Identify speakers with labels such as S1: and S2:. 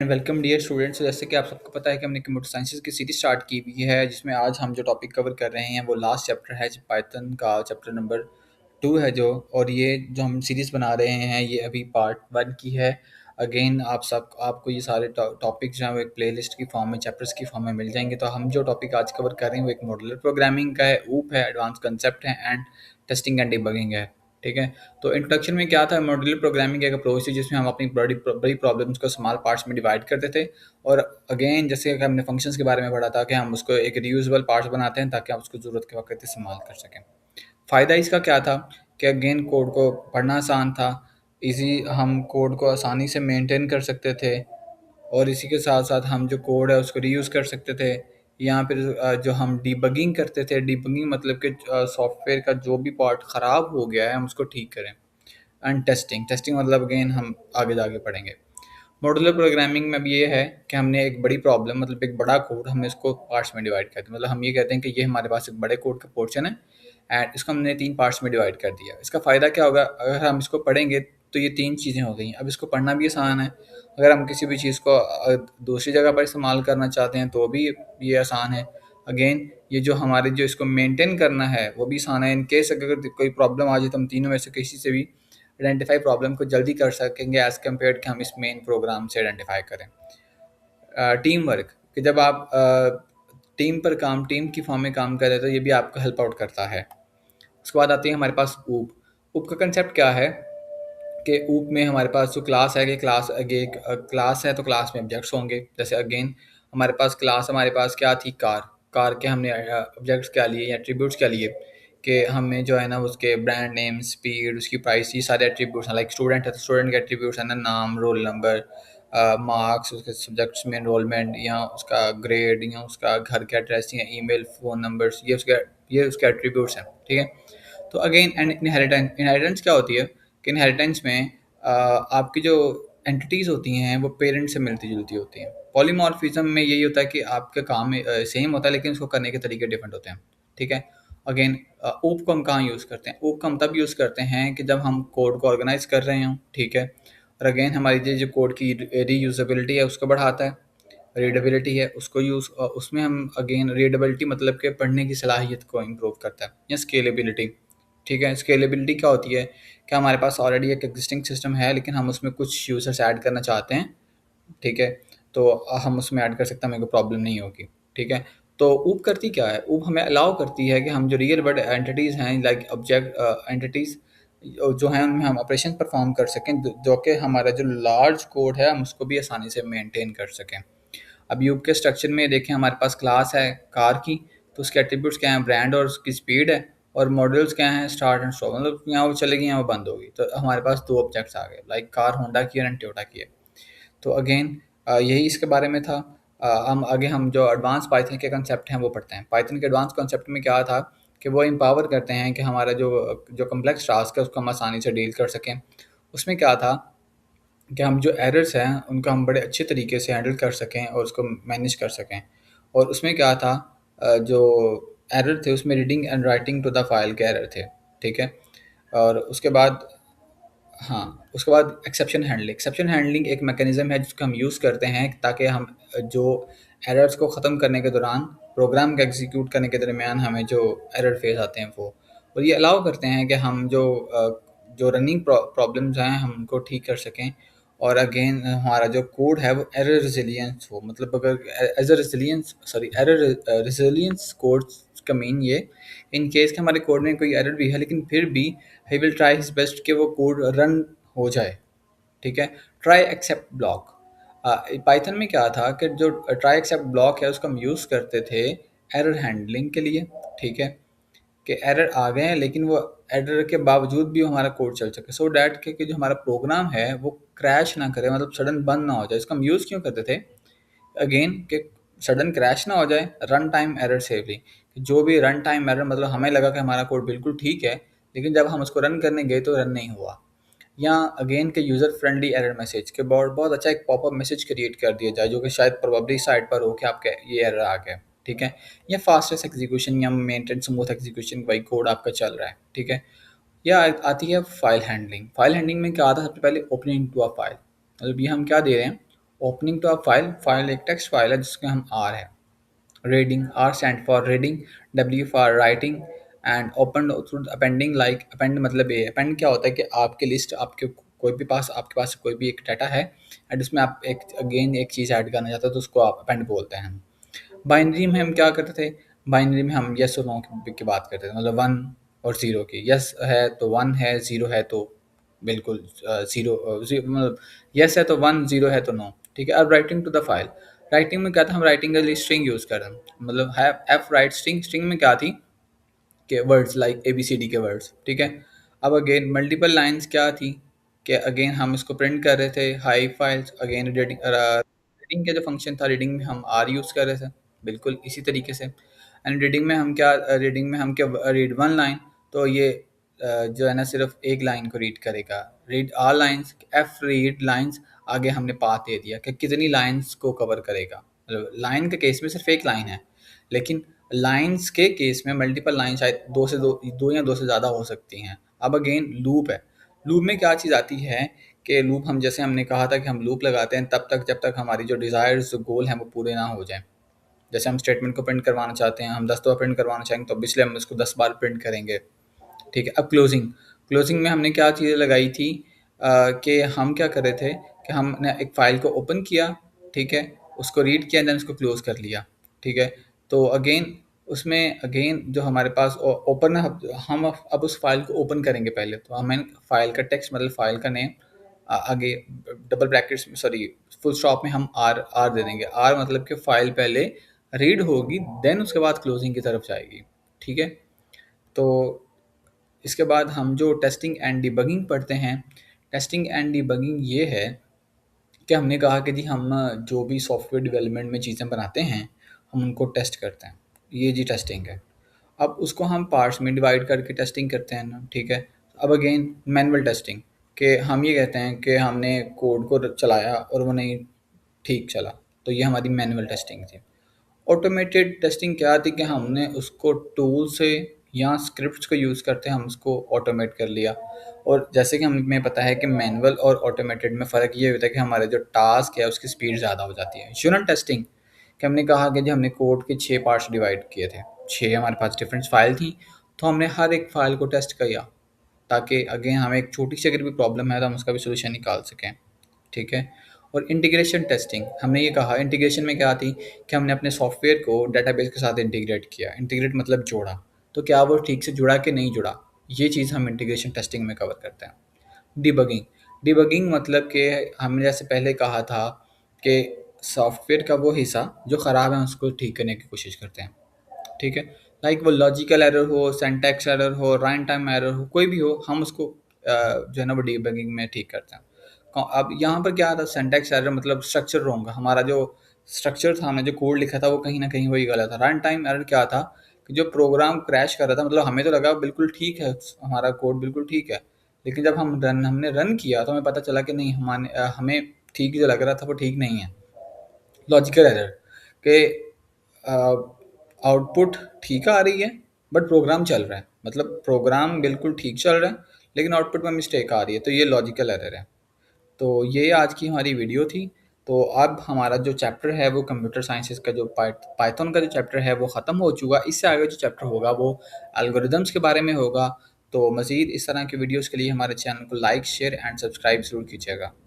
S1: Welcome dear students. जैसे कि आप सबको पता है कि हमने कंप्यूटर साइंसेज की सीरीज स्टार्ट की हुई है, जिसमें आज हम जो टॉपिक कवर कर रहे हैं वो लास्ट चैप्टर है, पाइथन का चैप्टर नंबर 2 है जो। और ये जो हम सीरीज़ बना रहे हैं ये अभी पार्ट 1 की है। अगेन आपको ये सारे टॉपिक जो हैं वो एक प्लेलिस्ट की फॉर्म में, चैप्टर्स की फॉर्म में मिल जाएंगे। तो हम जो टॉपिक आज कवर कर रहे हैं वो एक मॉड्यूलर प्रोग्रामिंग का है, ऊप है, एडवांस कंसेप्ट है एंड टेस्टिंग एंड डिबगिंग है। ठीक है। तो इंट्रोडक्शन में क्या था, मॉड्यूलर प्रोग्रामिंग एक अप्रोच थी जिसमें हम अपनी बड़ी बड़ी प्रॉब्लम्स को स्मॉल पार्ट्स में डिवाइड करते थे। और अगेन जैसे कि हमने फंक्शंस के बारे में पढ़ा था कि हम उसको एक रीयूजेबल पार्ट्स बनाते हैं ताकि आप उसको ज़रूरत के वक्त इस्तेमाल कर सकें। फ़ायदा इसका क्या था कि अगेन कोड को पढ़ना आसान था, इजी, हम कोड को आसानी से मेंटेन कर सकते थे। और इसी के साथ साथ हम जो कोड है उसको रीयूज़ कर सकते थे। या फिर जो हम डिबगिंग करते थे, डिबगिंग मतलब कि सॉफ्टवेयर का जो भी पार्ट ख़राब हो गया है हम उसको ठीक करें। एंड टेस्टिंग टेस्टिंग मतलब अगेन हम आगे जाके पढ़ेंगे। मॉड्यूलर प्रोग्रामिंग में अब ये है कि हमने एक बड़ी प्रॉब्लम, मतलब एक बड़ा कोड, हमने इसको पार्ट्स में डिवाइड कर दिया। मतलब हम ये कहते हैं कि ये हमारे पास एक बड़े कोड का पोर्शन है एंड इसको हमने 3 पार्ट्स में डिवाइड कर दिया। इसका फ़ायदा क्या होगा, अगर हम इसको पढ़ेंगे तो ये 3 चीज़ें हो गई। अब इसको पढ़ना भी आसान है। अगर हम किसी भी चीज़ को दूसरी जगह पर इस्तेमाल करना चाहते हैं तो भी ये आसान है। अगेन ये जो हमारे जो इसको मेंटेन करना है वो भी आसान है। इन केस अगर कोई प्रॉब्लम आ जाए तो हम तीनों में से किसी से भी आइडेंटिफाई प्रॉब्लम को जल्दी कर सकेंगे एज़ कम्पेयर कि हम इस मेन प्रोग्राम से आइडेंटिफाई करें। टीम वर्क, कि जब आप टीम पर काम, टीम की फॉर्म में काम कर रहे हैं तो ये भी आपको हेल्प आउट करता है। उसके बाद आती है हमारे पास ऊप। ऊप का कंसेप्ट क्या है कि ऊप में हमारे पास जो क्लास है, कि क्लास आगे एक क्लास है तो क्लास में ऑब्जेक्ट्स होंगे। जैसे अगेन हमारे पास क्लास, हमारे पास क्या थी, कार। कार के हमने ऑब्जेक्ट्स क्या लिए या एट्रीब्यूट्स क्या लिए, कि हमें जो है ना उसके ब्रांड नेम, स्पीड, उसकी प्राइस, ये सारे एट्रीब्यूट्स हैं। लाइक स्टूडेंट है तो स्टूडेंट के एट्रीब्यूट्स हैं ना, नाम, रोल नंबर, मार्क्स, उसके सब्जेक्ट्स में एनरोलमेंट, या उसका ग्रेड, या उसका घर का एड्रेस, या ईमेल, फ़ोन नंबर्स, ये उसके एट्रीब्यूट्स हैं। ठीक है। तो अगेन एंड इनहेरिटेंस, इनहेरिटेंस क्या होती है कि इनहेरिटेंस में आपकी जो एंटिटीज़ होती हैं वो पेरेंट से मिलती-जुलती होती हैं। पॉलीमॉर्फिज्म में यही होता है कि आपका काम सेम होता है लेकिन उसको करने के तरीके डिफरेंट होते हैं। ठीक है। अगेन ऊप को हम कहाँ यूज़ करते हैं? ऊप को हम तब यूज़ करते हैं कि जब हम कोड को ऑर्गेनाइज़ कर रहे हों। ठीक है। और अगेन हमारी जो कोड की रीयूजेबिलिटी है उसको बढ़ाता है। रीडेबिलिटी है उसको उसमें हम अगेन रीडेबिलिटी मतलब कि पढ़ने की सलाहियत को इम्प्रूव करता है। या स्केलेबिलिटी। ठीक है। स्केलेबिलिटी क्या होती है कि हमारे पास ऑलरेडी एक एग्जिस्टिंग सिस्टम है लेकिन हम उसमें कुछ यूज़र्स ऐड करना चाहते हैं। ठीक है। तो हम उसमें ऐड कर सकते हैं, हमें कोई प्रॉब्लम नहीं होगी। ठीक है। तो ऊप करती क्या है, ऊप हमें अलाउ करती है कि हम जो रियल वर्ल्ड एंटिटीज़ हैं, लाइक ऑब्जेक्ट एंटिटीज़ जो हैं उनमें हम ऑपरेशन परफॉर्म कर सकें, जो कि हमारा जो लार्ज कोड है हम उसको भी आसानी से मेंटेन कर सकें। अब यूप के स्ट्रक्चर में देखें, हमारे पास क्लास है कार की, तो उसके एट्रीब्यूट्स क्या हैं, ब्रांड और उसकी स्पीड है। और मॉडल्स क्या हैं, स्टार्ट एंड स्टॉप, मतलब यहाँ वो चलेगी यहाँ वो बंद होगी। तो हमारे पास 2 ऑब्जेक्ट्स आ गए, लाइक कार होंडा की है एंड टोयोटा की है। तो अगेन यही इसके बारे में था। हम आगे हम जो एडवांस पाइथन के कंसेप्ट हैं वो पढ़ते हैं। पाइथन के एडवांस कंसेप्ट में क्या था कि वो एम्पावर करते हैं कि हमारा जो जो कम्प्लेक्स टास्क है उसको हम आसानी से डील कर सकें। उसमें क्या था कि हम जो एरर्स हैं उनको हम बड़े अच्छे तरीके से हैंडल कर सकें और उसको मैनेज कर सकें। और उसमें क्या था, जो एरर थे उसमें reading and writing to the file के एरर थे। ठीक है। और उसके बाद, हाँ, उसके बाद एक्सेप्शन हैंडलिंग। एक्सेप्शन हैंडलिंग एक मैकेनिज़्म है जिसको हम यूज़ करते हैं ताकि हम जो एरर्स को ख़त्म करने के दौरान, प्रोग्राम को एग्जीक्यूट करने के दरमियान हमें जो एरर फेस आते हैं वो, और ये अलाउ करते हैं कि हम जो रनिंग प्रॉब्लम्स हैं हम उनको ठीक कर सकें। और अगेन हमारा जो कोड है वो एरर रेजिलियंस हो, मतलब अगर as a resilience, sorry, error resilience code का मीन ये, इन केस के हमारे कोड में कोई एरर भी है लेकिन फिर भी he will try his best कि वो कोड रन हो जाए। ठीक है। ट्राई एक्सेप्ट ब्लॉक, पाइथन में क्या था कि जो ट्राई एक्सेप्ट ब्लॉक है उसको हम यूज़ करते थे एरर हैंडलिंग के लिए। ठीक है। कि एरर आ गए हैं लेकिन वो एरर के बावजूद भी हमारा कोड चल सके, सो डैट कि जो हमारा प्रोग्राम है वो क्रैश ना करे, मतलब सडन बंद ना हो जाए। इसको हम यूज़ क्यों करते थे, अगेन कि सडन क्रैश ना हो जाए, रन टाइम एरर सेवली। जो भी रन टाइम एरर, मतलब हमें लगा कि हमारा कोड बिल्कुल ठीक है लेकिन जब हम उसको रन करने गए तो रन नहीं हुआ। या अगेन के यूज़र फ्रेंडली एरर मैसेज के बहुत बहुत अच्छा एक पॉपअप मैसेज क्रिएट कर दिया जाए जो कि शायद प्रोबेबली साइट पर हो कि आपके ये एरर आ गया। ठीक है। या फास्टेस्ट एग्जीक्यूशन या मेंटेन स्मूथ एग्जीक्यूशन, भाई कोड आपका चल रहा है। ठीक है। या आती है फाइल हैंडलिंग। फाइल हैंडलिंग में क्या आता है, सबसे पहले ओपनिंग टू अ फाइल, मतलब ये हम क्या दे रहे हैं, opening to a file, file एक टेक्स्ट फाइल है जिसमें हम आर है। Reading, R stand for reading, W for writing and open through appending. Like append मतलब ये अपेंड क्या होता है कि आपकी लिस्ट, आपके कोई भी पास आपके पास कोई भी एक डाटा है एंड उसमें आप एक अगेन एक चीज़ ऐड करना चाहते हो तो उसको आप अपेंड बोलते हैं। बाइनरी में हम क्या करते थे, बाइनरी में हम येस और नो की बात करते थे, मतलब वन और ज़ीरो की। येस है तो वन है, ज़ीरो है तो बिल्कुल ज़ीरो, मतलब येस है तो वन, ज़ीरो है तो नो। ठीक है। अब writing to the file, writing में क्या था, हम राइटिंग के लिए स्ट्रिंग यूज़ कर रहे हैं, मतलब है एफ राइट स्ट्रिंग। स्ट्रिंग में क्या थी के words like A B C D के वर्ड्स। ठीक है। अब अगेन मल्टीपल लाइंस क्या थी कि अगेन हम इसको प्रिंट कर रहे थे high files. Again reading, reading का जो फंक्शन था, रीडिंग में हम आर यूज़ कर रहे थे बिल्कुल इसी तरीके से। एंड रीडिंग में हम क्या, रीडिंग में हम क्या, रीड वन लाइन, तो ये जो है ना सिर्फ एक लाइन को रीड करेगा। Read R lines, F read lines, आगे हमने पाथ दे दिया कि कितनी लाइन्स को कवर करेगा। मतलब लाइन के केस में सिर्फ एक लाइन है, लेकिन लाइन्स के केस में मल्टीपल लाइन शायद दो या दो से ज़्यादा हो सकती हैं। अब अगेन लूप है। लूप में क्या चीज़ आती है कि लूप, हम जैसे हमने कहा था कि हम लूप लगाते हैं तब तक जब तक हमारी जो डिज़ायर्स, जो गोल हैं वो पूरे ना हो जाएँ। जैसे हम स्टेटमेंट को प्रिंट करवाना चाहते हैं, हम 10 दफ़ा प्रिंट करवाना चाहेंगे तो इसलिए हम इसको 10 बार प्रिंट करेंगे। ठीक है। अब क्लोजिंग, क्लोजिंग में हमने क्या चीज़ें लगाई थी कि हम क्या कर रहे थे कि हमने एक फ़ाइल को ओपन किया, ठीक है, उसको रीड किया, देन उसको क्लोज़ कर लिया। ठीक है। तो अगेन उसमें अगेन जो हमारे पास ओपन, हम अब उस फाइल को ओपन करेंगे पहले, तो हमें फाइल का टेक्स्ट मतलब फाइल का नेम आगे डबल ब्रैकेट्स में, सॉरी फुल स्टॉप में हम आर आर दे देंगे। आर मतलब कि फाइल पहले रीड होगी, देन उसके बाद क्लोजिंग की तरफ जाएगी। ठीक है। तो इसके बाद हम जो टेस्टिंग एंड डिबगिंग पढ़ते हैं, टेस्टिंग एंड डिबगिंग ये है कि हमने कहा कि जी हम जो भी सॉफ्टवेयर डेवलपमेंट में चीज़ें बनाते हैं, हम उनको टेस्ट करते हैं। ये जी टेस्टिंग है। अब उसको हम पार्ट्स में डिवाइड करके टेस्टिंग करते हैं ना। ठीक है। अब अगेन मैनुअल टेस्टिंग, कि हम ये कहते हैं कि हमने कोड को चलाया और वो नहीं ठीक चला, तो ये हमारी मैनुअल टेस्टिंग थी। ऑटोमेटेड टेस्टिंग क्या थी कि हमने उसको टूल से या स्क्रिप्ट्स को यूज़ करते हम उसको ऑटोमेट कर लिया। और जैसे कि हमें पता है कि मैनुअल और ऑटोमेटेड में फ़र्क ये होता है कि हमारे जो टास्क है उसकी स्पीड ज़्यादा हो जाती है। यूनिट टेस्टिंग कि हमने कहा कि जो हमने कोड के 6 पार्ट्स डिवाइड किए थे, 6 हमारे पास डिफरेंट फाइल थी, तो हमने हर एक फ़ाइल को टेस्ट किया ताकि अगेन हमें एक छोटी सी अगर भी प्रॉब्लम है तो हम उसका भी सोल्यूशन निकाल सकें। ठीक है। और इंटीग्रेशन टेस्टिंग, हमने ये कहा इंटीग्रेशन में क्या थी कि हमने अपने सॉफ्टवेयर को डेटाबेस के साथ इंटीग्रेट किया। इंटीग्रेट मतलब जोड़ा, तो क्या वो ठीक से जुड़ा कि नहीं जुड़ा, ये चीज़ हम इंटीग्रेशन टेस्टिंग में कवर करते हैं। डिबगिंग, डिबगिंग मतलब कि हमने जैसे पहले कहा था कि सॉफ्टवेयर का वो हिस्सा जो ख़राब है उसको ठीक करने की कोशिश करते हैं। ठीक है। लाइक वो लॉजिकल एरर हो, सिंटैक्स एरर हो, रन टाइम एरर हो, कोई भी हो, हम उसको जो है ना वो डीबगिंग में ठीक करते हैं। अब यहाँ पर क्या था, सिंटैक्स एरर मतलब स्ट्रक्चर रॉन्ग, हमारा जो स्ट्रक्चर था, हमने जो कोड लिखा था वो कहीं ना कहीं वही गलत था। रन टाइम एरर क्या था कि जो प्रोग्राम क्रैश कर रहा था, मतलब हमें तो लगा बिल्कुल ठीक है, हमारा कोड बिल्कुल ठीक है, लेकिन जब हमने रन किया तो हमें पता चला कि नहीं, हमें ठीक जो लग रहा था वो ठीक नहीं है। लॉजिकल एरर के आउटपुट ठीक आ रही है बट प्रोग्राम चल रहा है, मतलब प्रोग्राम बिल्कुल ठीक चल रहा है लेकिन आउटपुट में मिस्टेक आ रही है, तो ये लॉजिकल एरर है। तो ये आज की हमारी वीडियो थी। तो अब हमारा जो चैप्टर है वो कंप्यूटर साइंसेस का जो पाइथन का जो चैप्टर है वो ख़त्म हो चुका। इससे आगे जो चैप्टर होगा वो एल्गोरिदम्स के बारे में होगा। तो मज़ीद इस तरह की वीडियोस के लिए हमारे चैनल को लाइक, शेयर एंड सब्सक्राइब ज़रूर कीजिएगा।